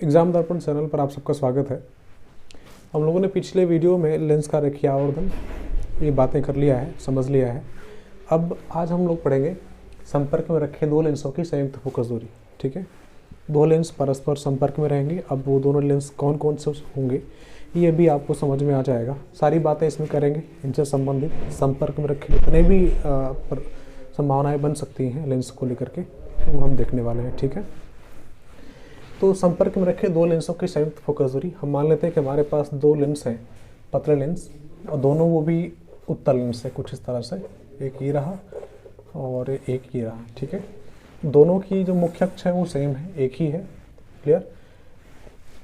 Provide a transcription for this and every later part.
Exam दर्पण channel पर आप सबका स्वागत है। हम लोगों ने पिछले वीडियो में लेंस का रेखीय आवर्धन ये बातें कर लिया है, समझ लिया है। अब आज हम लोग पढ़ेंगे संपर्क में रखे दो लेंसों की संयुक्त फोकस दूरी। ठीक है, दो लेंस परस्पर संपर्क में रहेंगे। अब वो दोनों लेंस कौन कौन से होंगे ये भी आपको समझ में आ जाएगा। सारी बातें इसमें करेंगे, इनसे संबंधित संपर्क में रखे जितने भी संभावनाएं बन सकती हैं लेंस को लेकर के वो हम देखने वाले हैं। ठीक है, तो संपर्क में रखे दो लेंसों की संयुक्त फोकस दूरी, हम मान लेते हैं कि हमारे पास दो लेंस हैं, पतले लेंस, और दोनों वो भी उत्तल लेंस है कुछ इस तरह से। एक ये रहा और एक ये रहा। ठीक है, दोनों की जो मुख्य अक्ष है वो सेम है, एक ही है। क्लियर?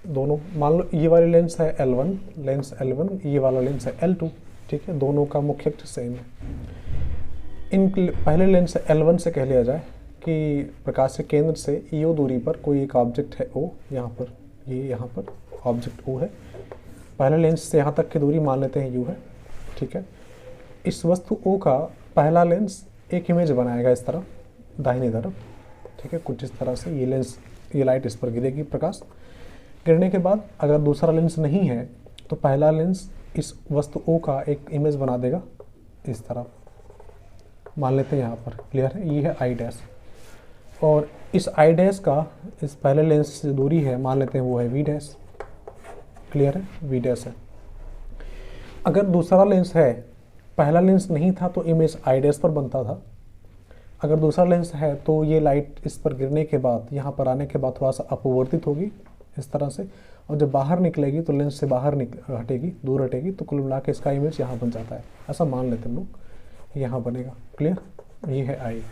दोनों मान लो ये वाली लेंस है L1, लेंस L1, ये वाला लेंस है L2। ठीक है, दोनों का मुख्य अक्ष सेम है। इन पहले लेंस L1 से कह लिया जाए कि प्रकाश के केंद्र से ईओ दूरी पर कोई एक ऑब्जेक्ट है O, यहाँ पर ये यहाँ पर ऑब्जेक्ट O है। पहले लेंस से यहाँ तक की दूरी मान लेते हैं U है। ठीक है, इस वस्तु O का पहला लेंस एक इमेज बनाएगा इस तरफ दाहिनी तरफ। ठीक है, कुछ इस तरह से ये लेंस, ये लाइट इस पर गिरेगी, प्रकाश गिरने के बाद अगर दूसरा लेंस नहीं है तो पहला लेंस इस वस्तु O का एक इमेज बना देगा इस तरफ, मान लेते हैं यहाँ पर। क्लियर है? ये है आई डैश, और इस आई डैश का इस पहले लेंस से दूरी है, मान लेते हैं वो है वी डैश। क्लियर है? वी डैश है। अगर दूसरा लेंस है, पहला लेंस नहीं था तो इमेज आई डैश पर बनता था। अगर दूसरा लेंस है तो ये लाइट इस पर गिरने के बाद, यहाँ पर आने के बाद थोड़ा सा अपवर्तित होगी इस तरह से, और जब बाहर निकलेगी तो लेंस से बाहर हटेगी, दूर हटेगी, तो कुल मिला के इसका इमेज यहाँ बन जाता है। ऐसा मान लेते हैं हम लोग, यहाँ बनेगा। क्लियर? ये है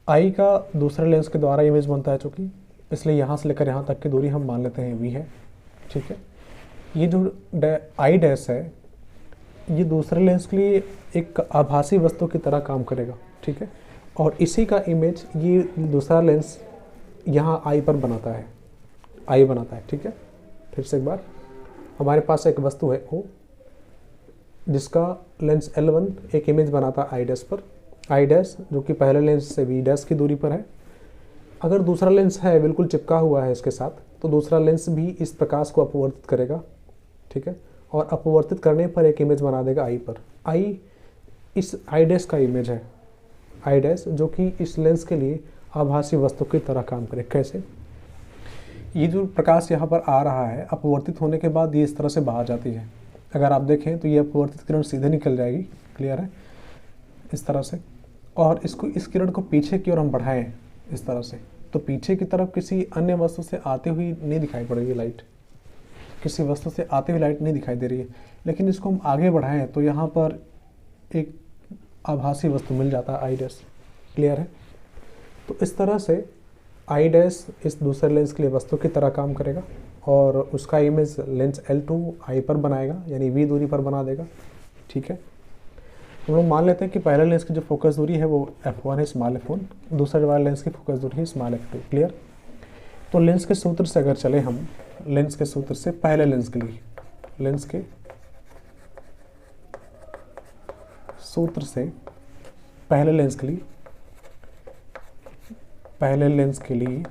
आई का दूसरे लेंस के द्वारा इमेज बनता है चूँकि, इसलिए यहाँ से लेकर यहाँ तक की दूरी हम मान लेते हैं वी है। ठीक है, ये जो आई डैश है ये दूसरे लेंस के लिए एक आभासी वस्तु की तरह काम करेगा। ठीक है, और इसी का इमेज ये दूसरा लेंस यहाँ आई पर बनाता है, आई बनाता है। ठीक है, फिर से एक बार, हमारे पास एक वस्तु है O जिसका लेंस L1 एक इमेज बनाता है आई डैश पर, आई डैश जो कि पहले लेंस से वी डैश की दूरी पर है। अगर दूसरा लेंस है बिल्कुल चिपका हुआ है इसके साथ, तो दूसरा लेंस भी इस प्रकाश को अपवर्तित करेगा। ठीक है, और अपवर्तित करने पर एक इमेज बना देगा आई पर। आई इस आई डैश का इमेज है, आई डैश जो कि इस लेंस के लिए आभासी वस्तु की तरह काम करे। कैसे? ये जो प्रकाश यहाँ पर आ रहा है, अपवर्तित होने के बाद ये इस तरह से बाहर जाती है। अगर आप देखें तो ये अपवर्तित किरण सीधे निकल जाएगी। क्लियर है? इस तरह से, और इसको, इस किरण को पीछे की ओर हम बढ़ाएं इस तरह से, तो पीछे की तरफ किसी अन्य वस्तु से आते हुए नहीं दिखाई पड़ रही है लाइट, किसी वस्तु से आते हुए लाइट नहीं दिखाई दे रही है। लेकिन इसको हम आगे बढ़ाएं तो यहाँ पर एक आभासी वस्तु मिल जाता है आई डैश। क्लियर है? तो इस तरह से आई डैश इस दूसरे लेंस के लिए वस्तु की तरह काम करेगा और उसका इमेज लेंस L2 आई पर बनाएगा, यानी वी दूरी पर बना देगा। ठीक है, हम लोग मान लेते हैं कि पहले लेंस की जो फोकस दूरी है वो f1 है, स्मॉल f1, दूसरे वाले लेंस की फोकस दूरी है स्मॉल f2। क्लियर? तो लेंस के सूत्र से अगर चले हम, लेंस के सूत्र से पहले लेंस के लिए, लेंस के सूत्र से पहले लेंस के लिए, पहले लेंस के लिए,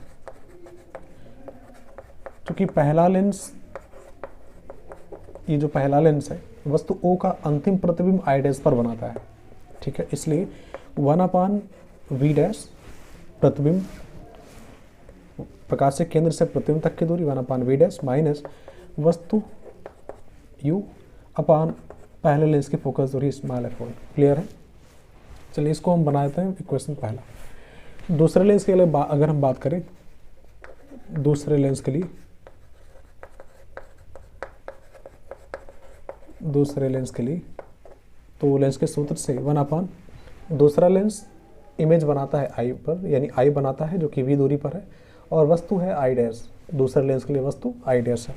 क्योंकि पहला लेंस, ये जो पहला लेंस है वस्तु O का अंतिम प्रतिबिंब आई डैश पर बनाता है। ठीक है, इसलिए 1/v डैश प्रतिबिंब, प्रकाश के केंद्र से प्रतिबिंब तक की दूरी 1/v डैश माइनस वस्तु U अपान पहले लेंस की फोकस दूरी स्मॉल f1। क्लियर है? चलिए इसको हम बना देते हैं इक्वेशन पहला। दूसरे लेंस के लिए अगर हम बात करें, दूसरे लेंस के लिए, दूसरे लेंस के लिए, तो लेंस के सूत्र से 1/, दूसरा लेंस इमेज बनाता है आई पर, यानी आई बनाता है जो कि वी दूरी पर है, और वस्तु है आई डैश, दूसरे लेंस के लिए वस्तु आई डैश है।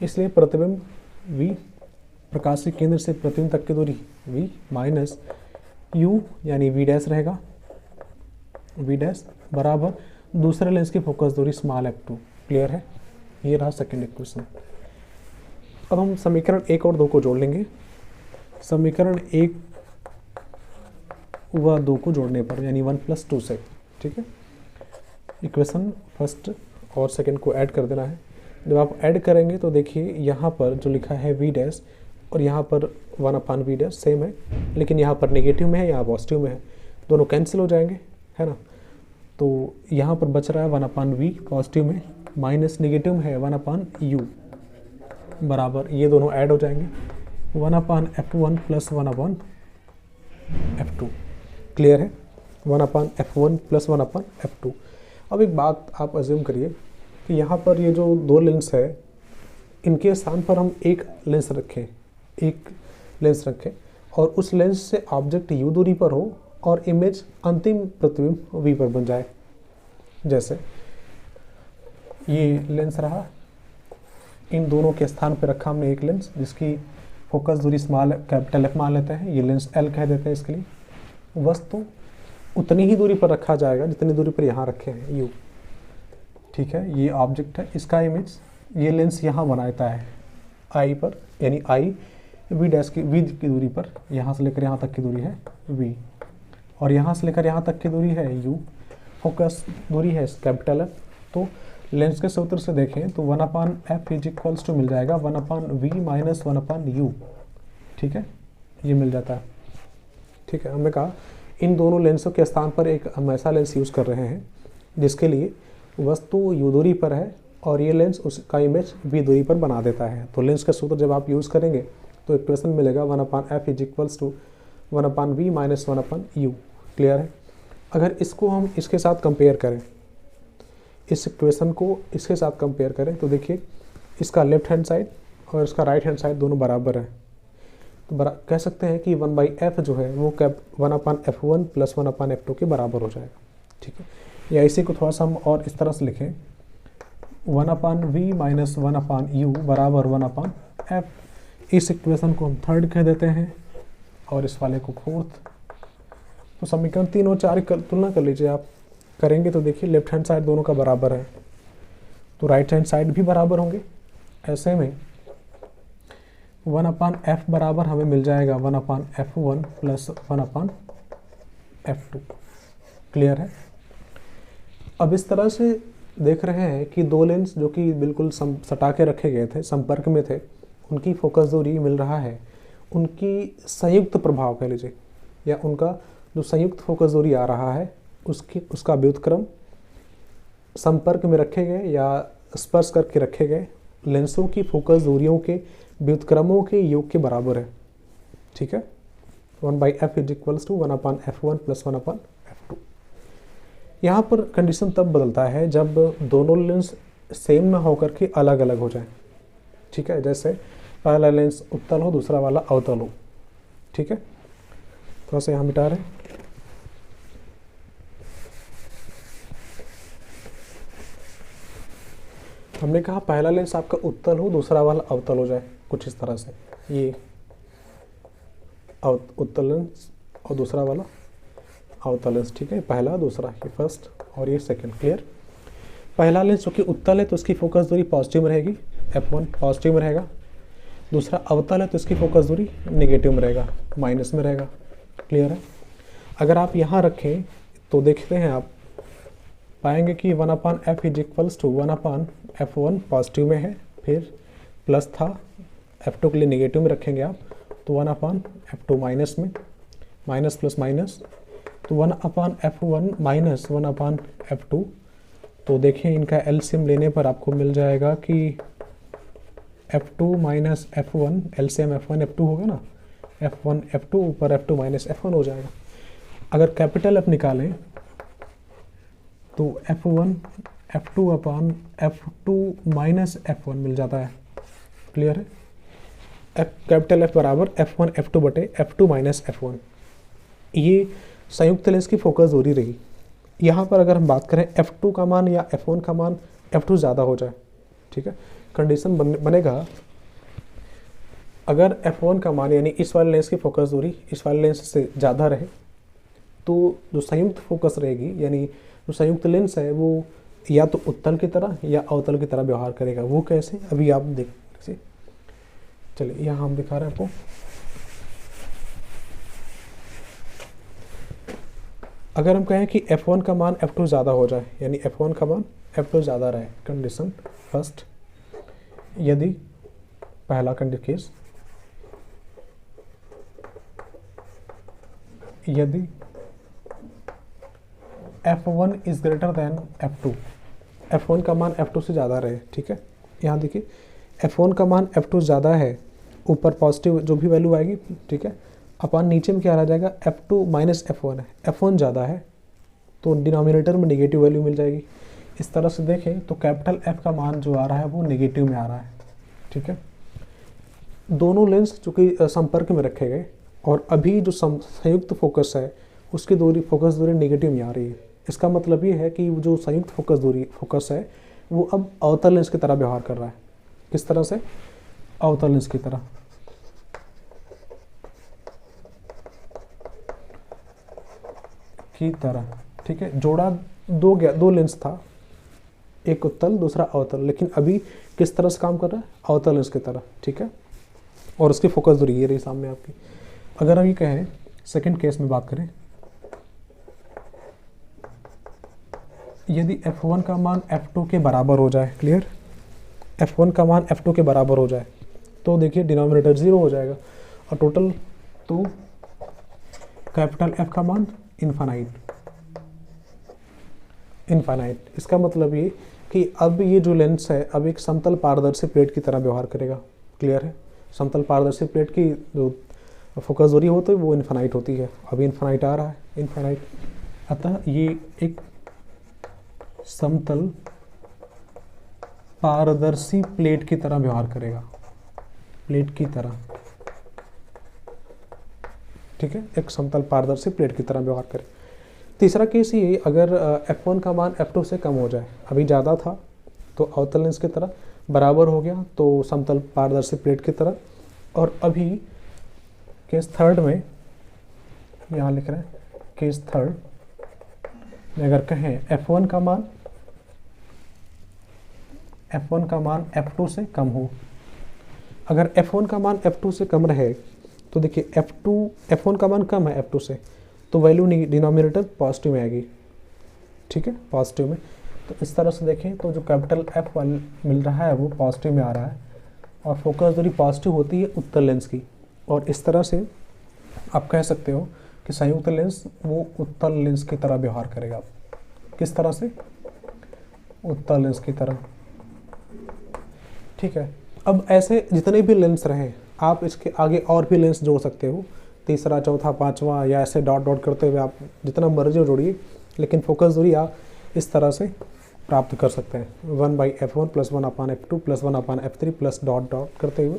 इसलिए प्रतिबिंब वी, प्रकाश के केंद्र से प्रतिबिंब तक की दूरी वी माइनस यू यानी वी डैश रहेगा, वी डैश बराबर दूसरे लेंस की फोकस दूरी स्मॉल f2। क्लियर है? ये रहा सेकंड इक्वेशन। अब हम समीकरण 1 और 2 को जोड़ लेंगे। समीकरण 1 व 2 को जोड़ने पर, यानी 1 + 2 से। ठीक है, इक्वेशन फर्स्ट और सेकंड को ऐड कर देना है। जब आप ऐड करेंगे तो देखिए यहाँ पर जो लिखा है वी डैश और यहाँ पर 1/v डैश सेम है, लेकिन यहाँ पर नेगेटिव में है, यहाँ पॉजिटिव में है, दोनों कैंसिल हो जाएंगे, है ना। तो यहाँ पर बच रहा है 1/v पॉजिटिव में, माइनस नेगेटिव में है 1/u बराबर, ये दोनों ऐड हो जाएंगे 1/f1 प्लस 1/f2। क्लियर है, 1/f1 प्लस 1/f2। अब एक बात आप अज्यूम करिए कि यहाँ पर ये जो दो लेंस है, इनके स्थान पर हम एक लेंस रखें और उस लेंस से ऑब्जेक्ट u दूरी पर हो और इमेज अंतिम प्रतिबिंब v पर बन जाए। जैसे ये लेंस रहा, इन दोनों के स्थान पर रखा हमने एक लेंस जिसकी फोकस दूरी स्मॉल कैपिटल F मान लेते हैं, ये लेंस L कह देते हैं इसके लिए। वस्तु उतनी ही दूरी पर रखा जाएगा जितनी दूरी पर यहाँ रखे हैं u, ठीक है। ये ऑब्जेक्ट है, इसका इमेज ये लेंस यहाँ बनाता है I पर, यानी I v डैश की v की दूरी पर, यहाँ से लेकर यहाँ तक की दूरी है v और यहाँ से लेकर यहाँ तक की दूरी है u, फोकस दूरी है कैपिटल F। तो लेंस के सूत्र से देखें तो 1/f इज इक्वल्स टू मिल जाएगा 1/v माइनस 1/u, ठीक है, ये मिल जाता है, ठीक है। हमने कहा इन दोनों लेंसों के स्थान पर एक हम ऐसा लेंस यूज़ कर रहे हैं जिसके लिए वस्तु u दूरी पर है और ये लेंस उसका इमेज v दूरी पर बना देता है। तो लेंस का सूत्र जब आप यूज़ करेंगे तो इक्वेशन मिलेगा 1/f is equals to 1/v minus 1/u। Clear है। अगर इसको हम इसके साथ कंपेयर करें, इस इक्वेशन को इसके साथ कंपेयर करें तो देखिए इसका लेफ्ट हैंड साइड और इसका राइट हैंड साइड दोनों बराबर है, तो कह सकते हैं कि 1/f जो है वो 1/f1 प्लस 1/f2 के बराबर हो जाएगा, ठीक है। या इसी को थोड़ा सा हम और इस तरह से लिखें 1/v माइनस 1/u बराबर 1/f। इस इक्वेशन को हम थर्ड कह देते हैं और इस वाले को फोर्थ। तो समीकरण 3 और 4 की तुलना कर लीजिए आप, करेंगे तो देखिए लेफ्ट हैंड साइड दोनों का बराबर है तो राइट हैंड साइड भी बराबर होंगे। ऐसे में 1/f बराबर हमें मिल जाएगा 1/f1 प्लस 1/f2। क्लियर है। अब इस तरह से देख रहे हैं कि दो लेंस जो कि बिल्कुल सटा के रखे गए थे, संपर्क में थे, उनकी फोकस दूरी मिल रहा है, उनकी संयुक्त प्रभाव कह लीजिए या उनका जो संयुक्त फोकस दूरी आ रहा है उसका व्युत्क्रम संपर्क में रखे गए या स्पर्श करके रखे गए लेंसों की फोकस दूरियों के व्युत्क्रमों के योग के बराबर है, ठीक है। 1/f is equals to 1/f1 plus 1/f2। यहाँ पर कंडीशन तब बदलता है जब दोनों लेंस सेम ना होकर के अलग अलग हो जाए, ठीक है। जैसे पहला लेंस उत्तल हो, दूसरा वाला अवतल हो, ठीक है। थोड़ा सा यहाँ मिटा रहे हैं। हमने कहा पहला लेंस आपका उत्तल हो, दूसरा वाला अवतल हो जाए, कुछ इस तरह से, ये उत्तल लेंस और दूसरा वाला अवतल लेंस, ठीक है। पहला दूसरा, ये फर्स्ट और ये सेकंड। क्लियर। पहला लेंस जो कि उत्तल है तो इसकी फोकस दूरी पॉजिटिव में रहेगी, f1 पॉजिटिव में रहेगा। दूसरा अवतल है तो इसकी फोकस दूरी नेगेटिव में रहेगा, माइनस में रहेगा। क्लियर है। अगर आप यहाँ रखें तो देखते हैं आप पाएंगे कि 1/f is equals to 1/f1 positive में है, फिर प्लस था, f2 के लिए नेगेटिव में रखेंगे आप तो 1/f2 माइनस में, माइनस प्लस माइनस तो 1/f1 माइनस 1/f2। तो देखें इनका एलसीएम लेने पर आपको मिल जाएगा कि f2 minus f1, LCM f1 f2 होगा ना, f1 f2 ऊपर f2 माइनस f1 हो जाएगा। अगर कैपिटल F निकालें तो f1 f2 अपान f2 माइनस f1 मिल जाता है। क्लियर है। कैपिटल F बराबर f1 f2 बटे f2 माइनस f1। ये संयुक्त लेंस की फोकस दूरी रही। यहाँ पर अगर हम बात करें f2 का मान या f1 का मान f2 ज़्यादा हो जाए, ठीक है, कंडीशन बनेगा अगर f1 का मान यानी इस वाले लेंस की फोकस दूरी इस वाले लेंस से ज़्यादा रहे तो जो संयुक्त फोकस रहेगी यानी जो संयुक्त लेंस है वो या तो उत्तल की तरह या अवतल की तरह व्यवहार करेगा। वो कैसे, अभी आप देख लीजिए। चलिए यहाँ हम दिखा रहे हैं आपको। अगर हम कहें कि f1 का मान f2 ज़्यादा हो जाए यानी f1 का मान f2 ज़्यादा रहे, कंडीशन फर्स्ट, यदि पहला केस, यदि f1 is greater than f2, f1 का मान f2 से ज़्यादा रहे, ठीक है। यहाँ देखिए f1 का मान f2 ज़्यादा है, ऊपर पॉजिटिव जो भी वैल्यू आएगी, ठीक है, अपन नीचे में क्या आ जाएगा, f2 माइनस f1 है, f1 ज़्यादा है तो डिनोमिनेटर में नेगेटिव वैल्यू मिल जाएगी। इस तरह से देखें तो कैपिटल F का मान जो आ रहा है वो नेगेटिव में आ रहा है, ठीक है। दोनों लेंस चूँकि संपर्क में रखे गए और अभी जो संयुक्त फोकस है उसकी फोकस दूरी नेगेटिव में आ रही है। इसका मतलब ये है कि जो संयुक्त फोकस है वो अब अवतल लेंस की तरह व्यवहार कर रहा है। किस तरह से? अवतल लेंस की तरह। ठीक है, जोड़ा दो लेंस था, एक उत्तल दूसरा अवतल, लेकिन अभी किस तरह से काम कर रहा है? अवतल लेंस की तरह, ठीक है। और उसकी फोकस दूरी ये रही सामने आपकी। अगर हम ये कहें सेकंड केस में बात करें, यदि f1 का मान f2 के बराबर हो जाए, क्लियर, f1 का मान f2 के बराबर हो जाए तो देखिए डिनोमिनेटर 0 हो जाएगा और टोटल तो कैपिटल F का मान इनफाइनाइट। इसका मतलब ये कि अब ये जो लेंस है अब एक समतल पारदर्शी प्लेट की तरह व्यवहार करेगा, क्लियर है। समतल पारदर्शी प्लेट की जो फोकस दूरी होती है वो इनफाइनाइट होती है, अभी इनफाइनाइट आ रहा है, इनफाइनाइट। अतः ये एक समतल पारदर्शी प्लेट की तरह व्यवहार करेगा, प्लेट की तरह, ठीक है, एक समतल पारदर्शी प्लेट की तरह व्यवहार करे। तीसरा केस ये, अगर f1 का मान f2 से कम हो जाए, अभी ज़्यादा था तो अवतल लेंस की तरह, बराबर हो गया तो समतल पारदर्शी प्लेट की तरह। और अभी केस थर्ड में यहाँ लिख रहे हैं, केस थर्ड में अगर कहें f1 का मान f2 से कम हो, अगर f1 का मान f2 से कम रहे तो देखिए f1 का मान कम है f2 से तो वैल्यू डिनोमिनेटर पॉजिटिव में आएगी, ठीक है, पॉजिटिव में। तो इस तरह से देखें तो जो कैपिटल F मिल रहा है वो पॉजिटिव में आ रहा है और फोकस दूरी पॉजिटिव होती है उत्तल लेंस की। और इस तरह से आप कह सकते हो कि संयुक्त लेंस वो उत्तल लेंस की तरह व्यवहार करेगा। किस तरह से? उत्तल लेंस की तरह, ठीक है। अब ऐसे जितने भी लेंस रहें आप इसके आगे और भी लेंस जोड़ सकते हो, तीसरा चौथा पांचवा, या ऐसे डॉट डॉट करते हुए आप जितना मर्जी जोड़िए, लेकिन फोकस दूरी आप इस तरह से प्राप्त कर सकते हैं, 1/f1 + 1/f2 + 1/f3 plus dot dot करते हुए।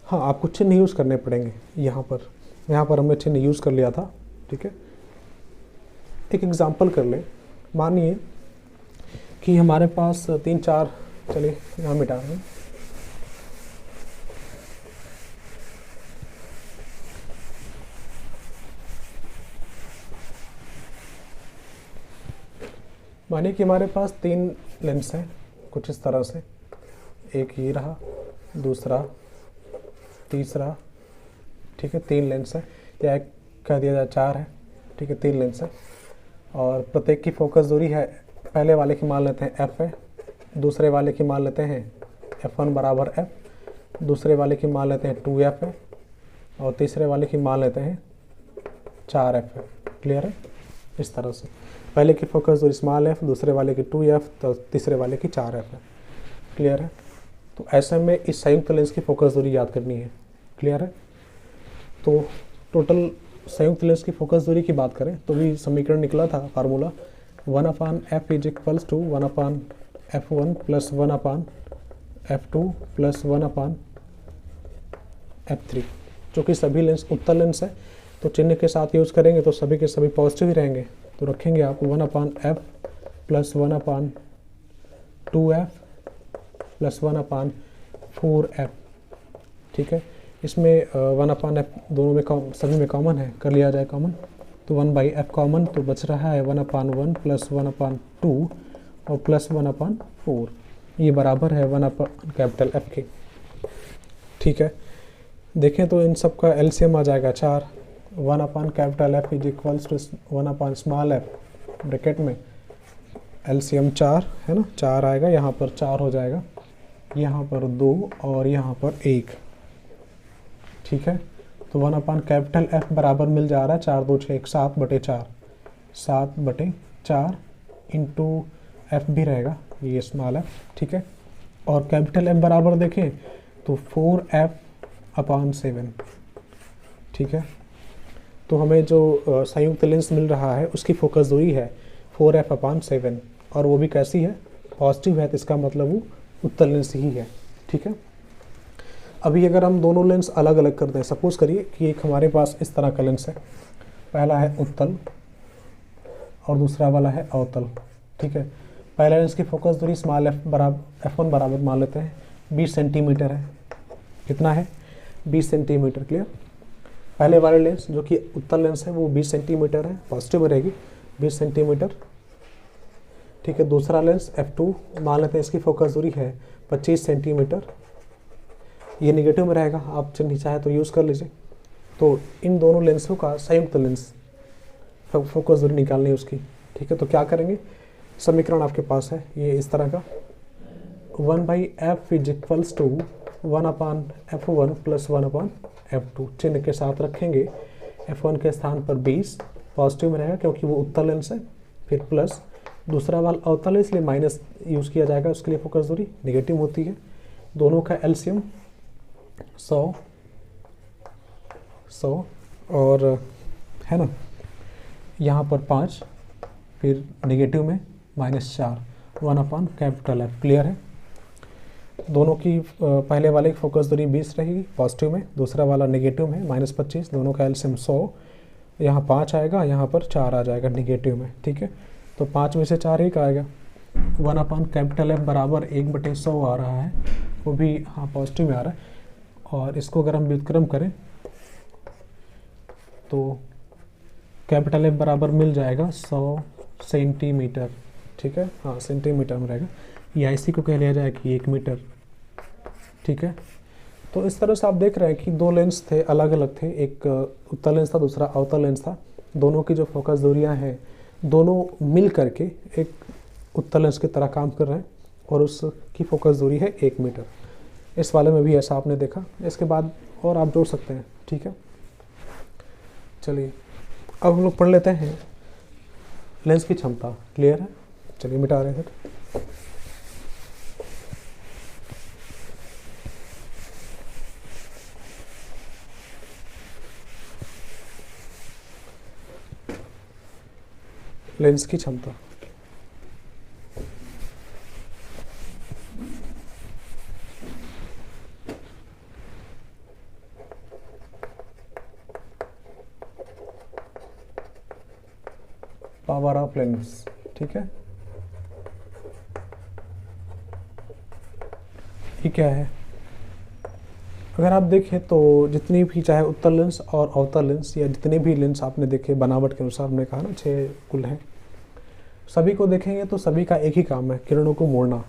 हाँ, आपको चिन्ह यूज़ करने पड़ेंगे यहाँ पर हमने चिन्ह यूज़ कर लिया था, ठीक है। एक एग्जांपल कर लें, मानिए कि हमारे पास 3-4, चलिए यहाँ मिटा दें, मानिए कि हमारे पास 3 लेंस हैं कुछ इस तरह से, एक ये रहा, दूसरा, तीसरा, ठीक है, 3 लेंस है, या एक कह दिया जाए 4 है, ठीक है, 3 लेंस है। और प्रत्येक की फोकस दूरी है, पहले वाले की मान लेते हैं f है, दूसरे वाले की मान लेते हैं f1 = f, दूसरे वाले की मान लेते हैं 2f है और तीसरे वाले की मान लेते हैं 4f है, क्लियर है। इस तरह से पहले की फोकस दूरी स्मॉल f, दूसरे वाले की 2f, तो तीसरे वाले की 4f है, क्लियर है। तो ऐसे में इस संयुक्त लेंस की फोकस दूरी याद करनी है, क्लियर है। तो टोटल संयुक्त लेंस की फोकस दूरी की बात करें तो भी समीकरण निकला था, formula 1/f = 1/f1 + 1/f2 + 1/f3, जो कि सभी लेंस उत्तल लेंस है तो चिन्ह के साथ यूज़ करेंगे तो सभी के सभी पॉजिटिव ही रहेंगे। तो रखेंगे आप 1/f + 1/2f + 1/4f, ठीक है। इसमें 1/f दोनों में सभी में कॉमन है, कर लिया जाए कॉमन, तो 1/f कॉमन, तो बच रहा है 1/1 + 1/2 और + 1/4, ये बराबर है 1/F के, ठीक है। देखें तो इन सब का एलसीएम आ जाएगा 4, 1/F = 1/f, ब्रैकेट में एलसीएम 4 है ना, 4 आएगा, यहाँ पर 4 हो जाएगा, यहाँ पर 2 और यहाँ पर 1, ठीक है। तो 1 अपान कैपिटल F बराबर मिल जा रहा है 4 2 6 7/4, 7/4 इंटू F भी रहेगा, ये स्मॉल f, ठीक है। और कैपिटल F बराबर देखें तो 4F/7, ठीक है। तो हमें जो संयुक्त लेंस मिल रहा है उसकी फोकस दूरी है 4F/7, और वो भी कैसी है, पॉजिटिव है, तो इसका मतलब वो उत्तल लेंस ही है, ठीक है। अभी अगर हम दोनों लेंस अलग अलग कर दें, सपोज करिए कि एक हमारे पास इस तरह का लेंस है, पहला है उत्तल और दूसरा वाला है अवतल, ठीक है। पहला लेंस की फोकस दूरी स्मॉल f1 बराबर मान लेते हैं 20 सेंटीमीटर है। कितना है? 20 सेंटीमीटर, क्लियर। पहले वाले लेंस जो कि उत्तल लेंस है वो 20 सेंटीमीटर है, पॉजिटिव रहेगी 20 सेंटीमीटर, ठीक है। दूसरा लेंस f2 मान लेते हैं, इसकी फोकस दूरी है 25 सेंटीमीटर, ये निगेटिव में रहेगा, आप नहीं चाहे तो यूज़ कर लीजिए। तो इन दोनों लेंसों का संयुक्त लेंस फोकस दूरी निकालनी है उसकी, ठीक है। तो क्या करेंगे, समीकरण आपके पास है ये इस तरह का, 1/f = 1/f1 + 1/f2, चिन्ह के साथ रखेंगे। f1 के स्थान पर 20 पॉजिटिव में रहेगा क्योंकि वो उत्तल लेंस है, फिर प्लस दूसरा वाला अवतल है इसलिए माइनस यूज़ किया जाएगा, उसके लिए फोकस दूरी निगेटिव होती है। दोनों का एलसीएम 100 और है ना, यहाँ पर 5, फिर निगेटिव में -4, 1/F, क्लियर है। दोनों की पहले वाले की फोकस दूरी 20 रहेगी पॉजिटिव में, दूसरा वाला निगेटिव में -25, दोनों का एलसीएम 100, यहाँ 5 आएगा, यहाँ पर 4 आ जाएगा निगेटिव में, ठीक है। तो 5 में से 4 एक आएगा, 1/F बराबर 1/100 आ रहा है, वो भी हाँ पॉजिटिव में आ रहा है। और इसको अगर हम व्युत्क्रम करें तो कैपिटल F बराबर मिल जाएगा 100 सेंटीमीटर, ठीक है, हाँ सेंटीमीटर में रहेगा, या इसी को कह लिया जाए कि 1 मीटर, ठीक है। तो इस तरह से आप देख रहे हैं कि दो लेंस थे, अलग अलग थे, एक उत्तल लेंस था, दूसरा अवतल लेंस था। दोनों की जो फोकस दूरियां हैं दोनों मिल करके एक उत्तल लेंस की तरह काम कर रहे हैं, और उसकी फोकस दूरी है 1 मीटर। इस वाले में भी ऐसा आपने देखा, इसके बाद और आप जोड़ सकते हैं, ठीक है। चलिए अब हम लोग पढ़ लेते हैं लेंस की क्षमता, क्लियर है। चलिए मिटा रहे हैं। लेंस की क्षमता, पावर ऑफ लेंस, ठीक है। ये क्या है, अगर आप देखें तो जितनी भी चाहे उत्तल लेंस और अवतल लेंस या जितने भी लेंस आपने देखे बनावट के अनुसार, हमने कहा ना 6 कुल हैं, सभी को देखेंगे तो सभी का एक ही काम है, किरणों को मोड़ना।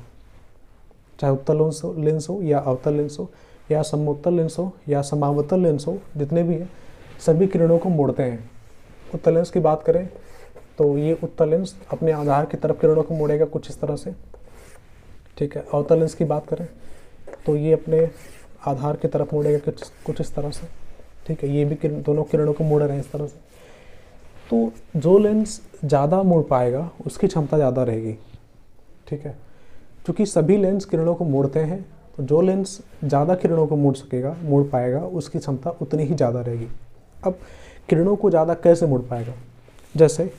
चाहे उत्तल लेंस हो या अवतल लेंस हो या समोत्तल लेंस हो या समावतल लेंस हो, जितने भी हैं सभी किरणों को मोड़ते हैं। उत्तल लेंस की बात करें तो ये उत्तल लेंस अपने आधार की तरफ किरणों को मोड़ेगा कुछ इस तरह से, ठीक है। अवतल लेंस की बात करें तो ये अपने आधार की तरफ मोड़ेगा कुछ इस तरह से, ठीक है। ये भी दोनों किरणों को मोड़ रहे हैं इस तरह से। तो जो लेंस ज़्यादा मोड़ पाएगा उसकी क्षमता ज़्यादा रहेगी, ठीक है। क्योंकि सभी लेंस किरणों को मोड़ते हैं, तो जो लेंस ज़्यादा किरणों को मोड़ पाएगा उसकी क्षमता उतनी ही ज़्यादा रहेगी। अब किरणों को ज़्यादा कैसे मोड़ पाएगा, जैसे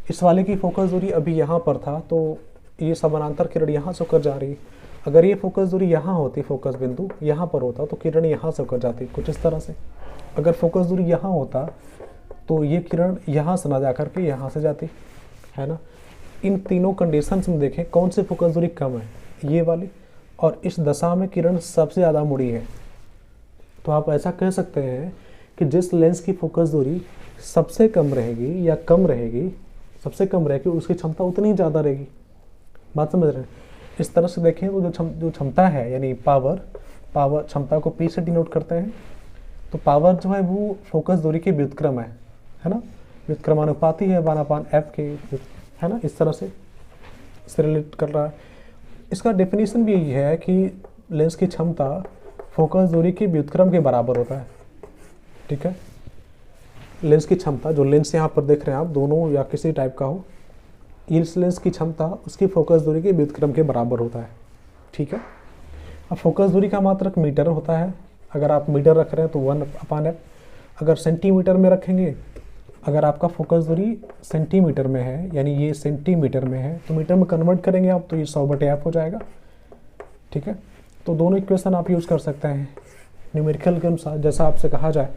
इस वाले की फोकस दूरी अभी यहाँ पर था, तो ये समानांतर किरण यहाँ से होकर जा रही है। अगर ये फोकस दूरी यहाँ होती, फोकस बिंदु यहाँ पर होता, तो किरण यहाँ से होकर जाती कुछ इस तरह से। अगर फोकस दूरी यहाँ होता तो ये किरण यहाँ से ना जा करके यहाँ से जाती, है ना। इन तीनों कंडीशंस में देखें कौन सी फोकस दूरी कम है, ये वाली, और इस दशा में किरण सबसे ज़्यादा मुड़ी है। तो आप ऐसा कह सकते हैं कि जिस लेंस की फोकस दूरी सबसे कम रहेगी या कम रहेगी, सबसे कम रहेगी, उसकी क्षमता उतनी ही ज़्यादा रहेगी। बात समझ रहे हैं। इस तरह से देखें तो जो क्षमता है यानी पावर क्षमता को P से डिनोट करते हैं। तो पावर जो है वो फोकस दूरी के व्युत्क्रम है ना, व्युत्क्रमानुपाती है 1/F के, है ना। इस तरह से इससे रिलेट कर रहा है। इसका डेफिनेशन भी यही है कि लेंस की क्षमता फोकस दूरी की व्युत्क्रम के बराबर होता है। ठीक है, लेंस की क्षमता, जो लेंस यहाँ पर देख रहे हैं आप, दोनों या किसी टाइप का हो, इस लेंस की क्षमता उसकी फोकस दूरी के व्युत्क्रम के बराबर होता है। ठीक है, अब फोकस दूरी का मात्रक मीटर होता है। अगर आप मीटर रख रहे हैं तो 1/f, अगर सेंटीमीटर में रखेंगे, अगर आपका फोकस दूरी सेंटीमीटर में है, यानी ये सेंटीमीटर में है, तो मीटर में कन्वर्ट करेंगे आप तो ये 100/f हो जाएगा। ठीक है, तो दोनों इक्वेशन आप यूज़ कर सकते हैं न्यूमेरिकल के अनुसार। जैसा आपसे कहा जाए,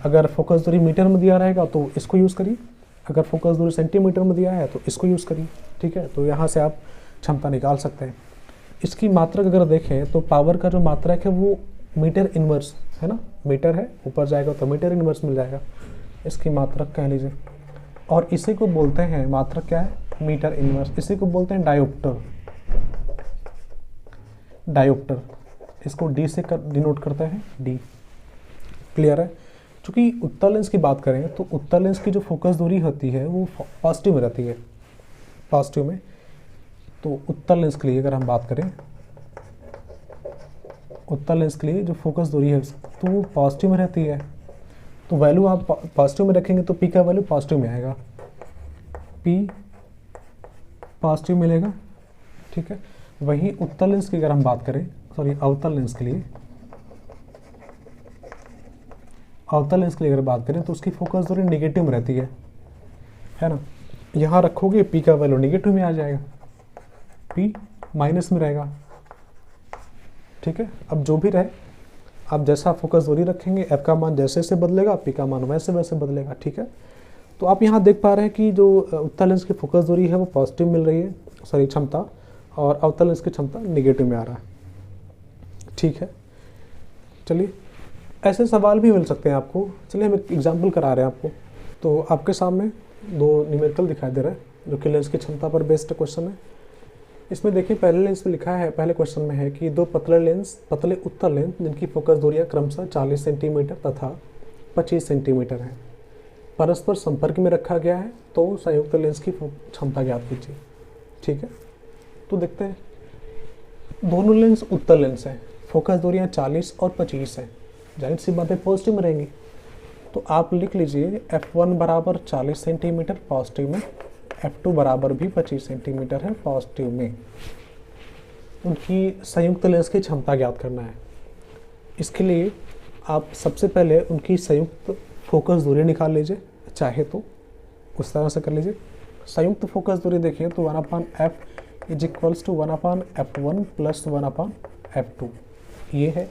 अगर फोकस दूरी मीटर में दिया रहेगा तो इसको यूज़ करिए, अगर फोकस दूरी सेंटीमीटर में दिया है तो इसको यूज़ करिए। ठीक है, तो यहाँ से आप क्षमता निकाल सकते हैं। इसकी मात्रक अगर देखें तो पावर का जो मात्रक है वो मीटर इनवर्स है ना, मीटर है, ऊपर जाएगा तो मीटर इनवर्स मिल जाएगा, इसकी मात्रक कह लीजिए। और इसी को बोलते हैं, मात्रक क्या है, मीटर इनवर्स, इसी को बोलते हैं डायोप्टर। डायोप्टर, इसको डी से डिनोट करते हैं, डी। क्लियर है। चूँकि उत्तल लेंस की बात करें तो उत्तल लेंस की जो फोकस दूरी होती है वो पॉजिटिव में रहती है, पॉजिटिव में। तो उत्तल लेंस के लिए अगर हम बात करें, उत्तल लेंस के लिए जो फोकस दूरी है तो वो पॉजिटिव में रहती है। तो वैल्यू आप पॉजिटिव में रखेंगे तो पी का वैल्यू पॉजिटिव में आएगा, पी पॉजिटिव मिलेगा। ठीक है, वहीं उत्तल लेंस की अगर हम बात करें, सॉरी अवतल लेंस के लिए, अवतल लेंस के लिए अगर बात करें तो उसकी फोकस दूरी नेगेटिव में रहती है ना। यहाँ रखोगे पी का वैल्यू नेगेटिव में आ जाएगा, पी माइनस में रहेगा। ठीक है, अब जो भी रहे, आप जैसा फोकस दूरी रखेंगे एफ का मान जैसे से बदलेगा, पी का मान वैसे वैसे बदलेगा। ठीक है, तो आप यहाँ देख पा रहे हैं कि जो उत्तल लेंस की फोकस दूरी है वो पॉजिटिव मिल रही है, सॉरी क्षमता, और अवतल लेंस की क्षमता नेगेटिव में आ रहा है। ठीक है, चलिए ऐसे सवाल भी मिल सकते हैं आपको। चलिए हम एक एग्जाम्पल करा रहे हैं आपको। तो आपके सामने दो न्यूमेरिकल दिखाई दे रहा है जो कि लेंस की क्षमता पर बेस्ड क्वेश्चन है। इसमें देखिए पहले लेंस में लिखा है, पहले क्वेश्चन में है कि दो पतले उत्तल लेंस जिनकी फोकस दूरियां क्रमशः 40 सेंटीमीटर तथा 25 सेंटीमीटर है, परस्पर संपर्क में रखा गया है, तो संयुक्त लेंस की क्षमता ज्ञात कीजिए। ठीक है, तो देखते हैं, दोनों लेंस उत्तल लेंस है, फोकस दूरियां 40 और 25 है, जाहिर सी बातें पॉजिटिव में रहेंगी। तो आप लिख लीजिए f1 बराबर 40 सेंटीमीटर पॉजिटिव में, f2 बराबर भी 25 सेंटीमीटर है पॉजिटिव में। उनकी संयुक्त लेंस की क्षमता ज्ञात करना है। इसके लिए आप सबसे पहले उनकी संयुक्त फोकस दूरी निकाल लीजिए, चाहे तो उस तरह से कर लीजिए। संयुक्त फोकस दूरी देखिए तो 1/f is equals to 1/f1 plus 1/f2 ये है।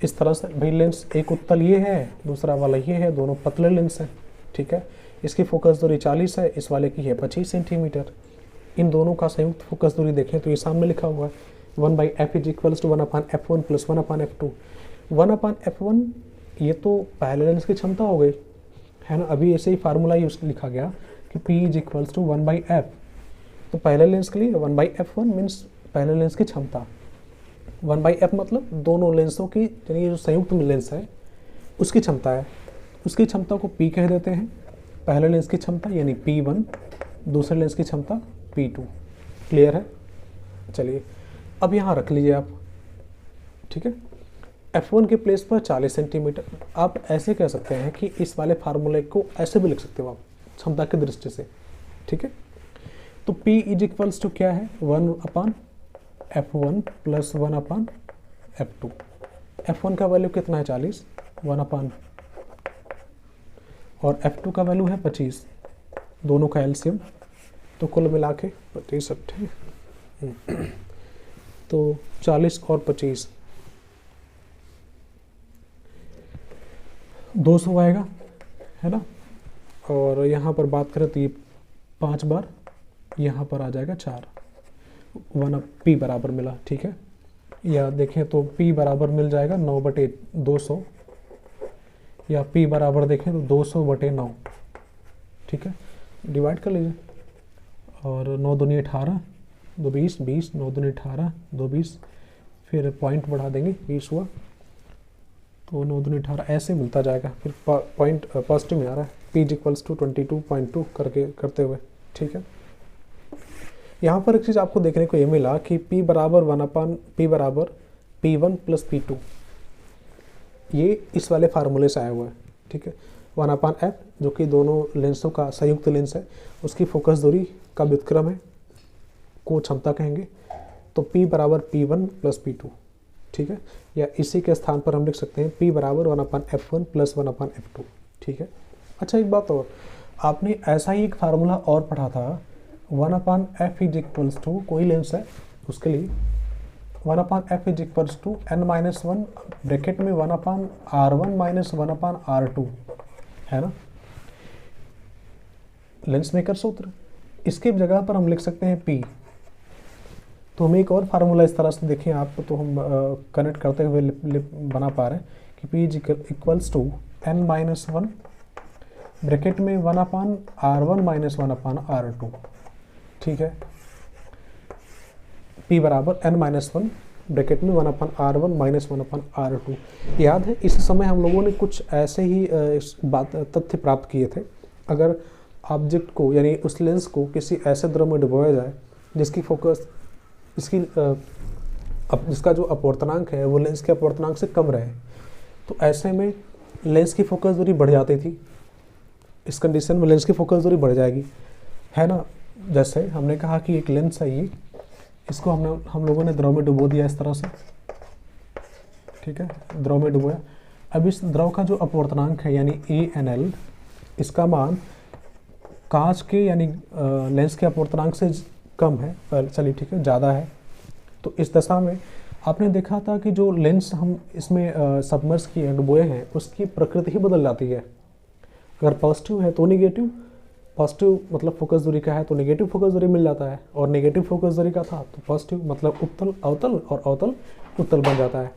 इस तरह से भाई लेंस एक उत्तल ये है, दूसरा वाला ये है, दोनों पतले लेंस हैं। ठीक है, इसकी फोकस दूरी 40 है, इस वाले की है 25 सेंटीमीटर। इन दोनों का संयुक्त फोकस दूरी देखें तो ये सामने लिखा हुआ है 1/f is equals to 1/f1 plus 1/f2। 1/f1 ये तो पहले लेंस की क्षमता हो गई है ना, अभी ऐसे ही फार्मूला यूज लिखा गया कि p is equals to 1/f। तो पहले लेंस के लिए 1/f1 मीन्स पहले लेंस की क्षमता, 1/f मतलब दोनों लेंसों की, यानी जो संयुक्त लेंस है उसकी क्षमता है, उसकी क्षमता को p कह देते हैं। पहले लेंस की क्षमता यानी p1, दूसरे लेंस की क्षमता p2। क्लियर है। चलिए अब यहाँ रख लीजिए आप। ठीक है, f1 के प्लेस पर 40 सेंटीमीटर। आप ऐसे कह सकते हैं कि इस वाले फार्मूले को ऐसे भी लिख सकते हो आप क्षमता की दृष्टि से। ठीक है, तो p इज इक्वल्स टू क्या है 1/f1 प्लस 1/f2। f1 का वैल्यू कितना है 40, 1/, और f2 का वैल्यू है 25, दोनों का एलसीएम, तो कुल मिला के 25 तो 40 और 25 200 आएगा है ना। और यहाँ पर बात करें तो ये 5 बार, यहाँ पर आ जाएगा 4, 1p बराबर मिला। ठीक है, या देखें तो p बराबर मिल जाएगा 9/200, या p बराबर देखें तो 200/9। ठीक है, डिवाइड कर लीजिए, और 9 दूनी 18, 2 20, 20, 9 दूनी 18, 2 20, फिर पॉइंट बढ़ा देंगे 20 हुआ, तो 9 दूनी 18 ऐसे मिलता जाएगा। फिर पॉइंट पॉजिटिव में आ रहा है, p इज इक्वल्स टू 22.2 करते हुए। ठीक है, यहाँ पर एक चीज़ आपको देखने को ये मिला कि p बराबर P1 प्लस P2, ये इस वाले फार्मूले से आया हुआ है, ठीक है। 1/f जो कि दोनों लेंसों का संयुक्त लेंस है, उसकी फोकस दूरी का व्युत्क्रम है, को क्षमता कहेंगे। तो P बराबर P1 प्लस P2, ठीक है। या इसी के स्थान पर हम लिख सकते हैं P बराबर 1/f1 प्लस 1/f2, ठीक है। अच्छा, एक बात और, आपने ऐसा ही एक फार्मूला और पढ़ा था, 1/f इज इक्वल्स टू, कोई लेंस है उसके लिए 1/f is equals to n-1 bracket में 1/r1 माइनस 1/r2, है ना, लेंस मेकर सूत्र। इसके जगह पर हम लिख सकते हैं P। तो हम एक और फार्मूला इस तरह से देखें आप, तो हम कनेक्ट करते हुए बना पा रहे हैं कि P is equals to n-1 bracket में 1/r1 माइनस 1/r2, ठीक है। P बराबर n-1 ब्रैकेट में 1/r1 माइनस 1/r2। याद है, इस समय हम लोगों ने कुछ ऐसे ही तथ्य प्राप्त किए थे। अगर ऑब्जेक्ट को यानी उस लेंस को किसी ऐसे द्रव में डुबोया जाए जिसकी फोकस जिसका जो अपवर्तनांक है वो लेंस के अपवर्तनांक से कम रहे, तो ऐसे में लेंस की फोकस दूरी बढ़ जाती थी। इस कंडीशन में लेंस की फोकस दूरी बढ़ जाएगी, है ना। जैसे हमने कहा कि एक लेंस है ये, इसको हम लोगों ने द्रव में डुबो दिया इस तरह से, ठीक है, द्रव में डुबोया। अब इस द्रव का जो अपवर्तनांक है यानी ANL, इसका मान कांच के यानी लेंस के अपवर्तनांक से कम है, चलिए ठीक है, ज़्यादा है। तो इस दशा में आपने देखा था कि जो लेंस हम इसमें सबमर्ज किए डुबोए हैं उसकी प्रकृति ही बदल जाती है। अगर पॉजिटिव है तो नेगेटिव, पॉजिटिव मतलब फोकस दूरी का है तो नेगेटिव फोकस दूरी मिल जाता है, और नेगेटिव फोकस दूरी का था तो पॉजिटिव मतलब उत्तल अवतल और अवतल उत्तल बन जाता है,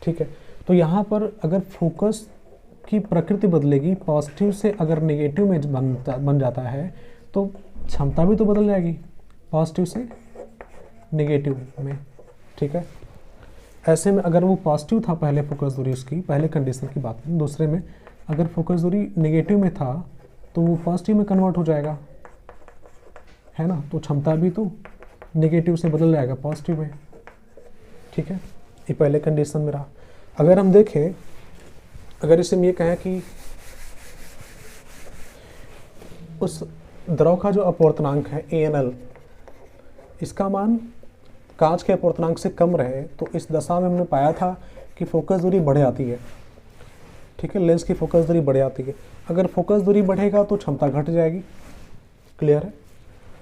ठीक है। तो यहाँ पर अगर फोकस की प्रकृति बदलेगी, पॉजिटिव से अगर नेगेटिव में बन जाता है तो क्षमता भी तो बदल जाएगी, पॉजिटिव से नेगेटिव में, ठीक है। ऐसे में अगर वो पॉजिटिव था पहले फोकस दूरी उसकी, पहले कंडीशन की बात करें, दूसरे में अगर फोकस दूरी नेगेटिव में था तो वो पॉजिटिव में कन्वर्ट हो जाएगा, है ना। तो क्षमता भी तो नेगेटिव से बदल जाएगा पॉजिटिव में, ठीक है। ये पहले कंडीशन में रहा। अगर हम देखें, अगर इसे हम ये कहें कि उस द्रव का जो अपवर्तनांक है ANL, इसका मान कांच के अपवर्तनांक से कम रहे, तो इस दशा में हमने पाया था कि फोकस दूरी बढ़ जाती है, ठीक है, लेंस की फोकस दूरी बढ़ जाती है। अगर फोकस दूरी बढ़ेगा तो क्षमता घट जाएगी, क्लियर है।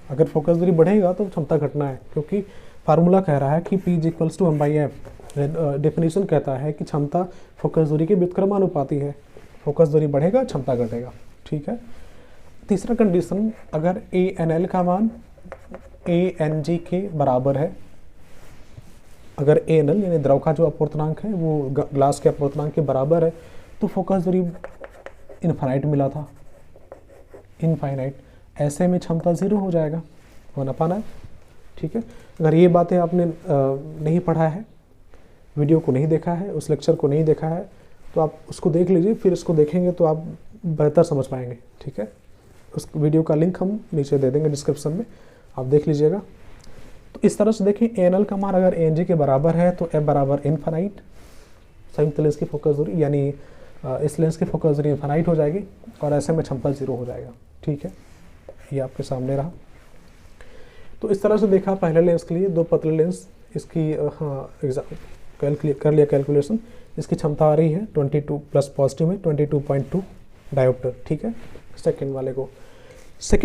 अगर फोकस दूरी बढ़ेगा तो क्षमता घटना है, क्योंकि फार्मूला कह रहा है कि P equals to 1/f। Definition कहता है कि क्षमता फोकस दूरी के व्युत्क्रमानुपाती है, फोकस दूरी बढ़ेगा क्षमता घटेगा, ठीक है। तीसरा कंडीशन, अगर ANL का मान ANG के बराबर है, अगर ANL यानी द्रव का जो अपवर्तनांक है वो ग्लास के अपवर्तनांक के बराबर है, तो फोकस दूरी इनफाइनाइट मिला था, इनफाइनाइट। ऐसे में क्षमता 0 हो जाएगा, 1/f, ठीक है। अगर ये बातें आपने नहीं पढ़ा है, वीडियो को नहीं देखा है, उस लेक्चर को नहीं देखा है, तो आप उसको देख लीजिए, फिर इसको देखेंगे तो आप बेहतर समझ पाएंगे, ठीक है। उस वीडियो का लिंक हम नीचे दे देंगे डिस्क्रिप्शन में, आप देख लीजिएगा। तो इस तरह से देखें, ANL का मान अगर ANG के बराबर है तो F बराबर इनफाइनाइट, संयुक्त लेंस की फोकस दूरी यानी इस लेंस की फोकस दूरी इनफाइनाइट हो जाएगी, और ऐसे में क्षमता 0 हो जाएगा, ठीक है। ये आपके सामने रहा। तो इस तरह से देखा पहले लेंस के लिए, दो पतले लेंस, इसकी एग्जाम कर लिया कैलकुलेशन। इसकी क्षमता आ रही है 22 प्लस पॉजिटिव में 22.2 डायोप्टर, ठीक है। सेकेंड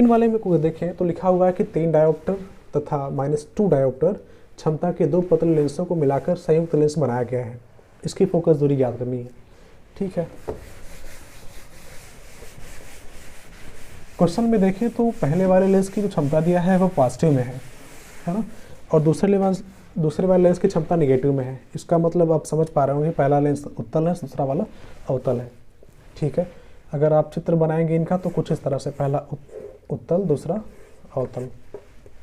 वाले में को देखें तो लिखा हुआ है कि 3 डायोप्टर तथा -2 डायोप्टर क्षमता के दो पतले लेंसों को मिलाकर संयुक्त लेंस बनाया गया है। इसकी फोकस दूरी याद करनी है, ठीक है। क्वेश्चन में देखें तो पहले वाले लेंस की जो क्षमता दिया है वो पॉजिटिव में है ना, और दूसरे वाले लेंस की क्षमता नेगेटिव में है। इसका मतलब आप समझ पा रहे होंगे, पहला लेंस उत्तल है, दूसरा वाला अवतल है, ठीक है। अगर आप चित्र बनाएंगे इनका तो कुछ इस तरह से, पहला उत्तल दूसरा अवतल।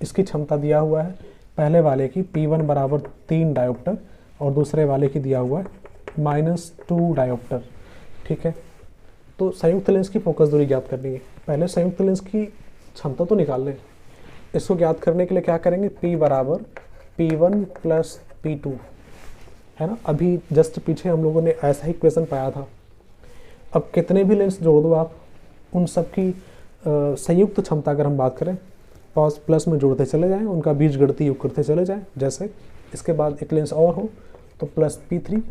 इसकी क्षमता दिया हुआ है पहले वाले की P1 बराबर 3 डायोप्टर और दूसरे वाले की दिया हुआ है -2 डायोप्टर, ठीक है। तो संयुक्त लेंस की फोकस दूरी ज्ञात करनी है। पहले संयुक्त लेंस की क्षमता तो निकाल लें। इसको ज्ञात करने के लिए क्या करेंगे, P बराबर P1 प्लस P2, है ना। अभी जस्ट पीछे हम लोगों ने ऐसा ही क्वेश्चन पाया था। अब कितने भी लेंस जोड़ दो आप, उन सब की संयुक्त क्षमता अगर हम बात करें, प्लस में जोड़ते चले जाएं, उनका बीजगणितीय योग करते चले जाएं। जैसे इसके बाद एक लेंस और हो तो प्लस P3,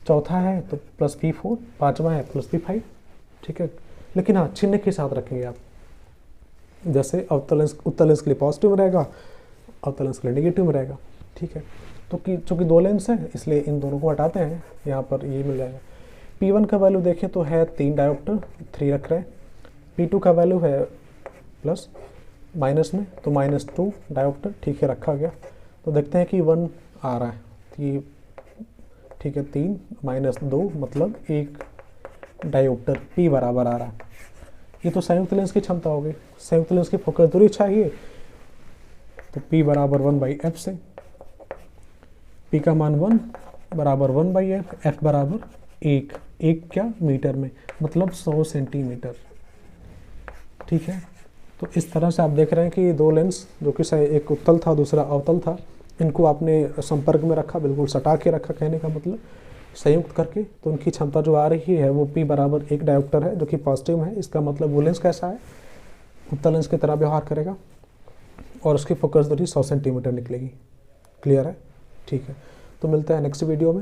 चौथा है तो प्लस P4, पाँचवा है प्लस P5, ठीक है। लेकिन हाँ, चिन्ह के साथ रखेंगे आप। जैसे उत्तल लेंस के लिए पॉजिटिव में रहेगा, अवतल लेंस के लिए नेगेटिव में रहेगा, ठीक है। तो चूँकि दो लेंस हैं इसलिए इन दोनों को हटाते हैं, यहाँ पर ये मिल जाएगा। P1 का वैल्यू देखें तो है 3 डायोप्टर, 3 रख रहे हैं। P2 का वैल्यू है प्लस, माइनस में तो -2 डायोप्टर, ठीक है, रखा गया। तो देखते हैं कि 1 आ रहा है, कि ठीक है 3 - 2 मतलब 1 डायोप्टर P बराबर आ रहा है। ये तो संयुक्त लेंस की क्षमता हो गई। संयुक्त लेंस की फोकस दूरी चाहिए तो P बराबर 1/f से, P का मान 1 बराबर 1/f, f बराबर 1 क्या मीटर में, मतलब 100 सेंटीमीटर, ठीक है। तो इस तरह से आप देख रहे हैं कि दो लेंस जो कि एक उत्तल था दूसरा अवतल था, इनको आपने संपर्क में रखा, बिल्कुल सटा के रखा, कहने का मतलब संयुक्त करके। तो उनकी क्षमता जो आ रही है वो P बराबर 1 डायोप्टर है, जो कि पॉजिटिव में है। इसका मतलब वो लेंस कैसा है, उत्तल लेंस की तरह व्यवहार करेगा और उसकी फोकस दूरी 100 सेंटीमीटर निकलेगी। क्लियर है, ठीक है। तो मिलते हैं नेक्स्ट वीडियो में।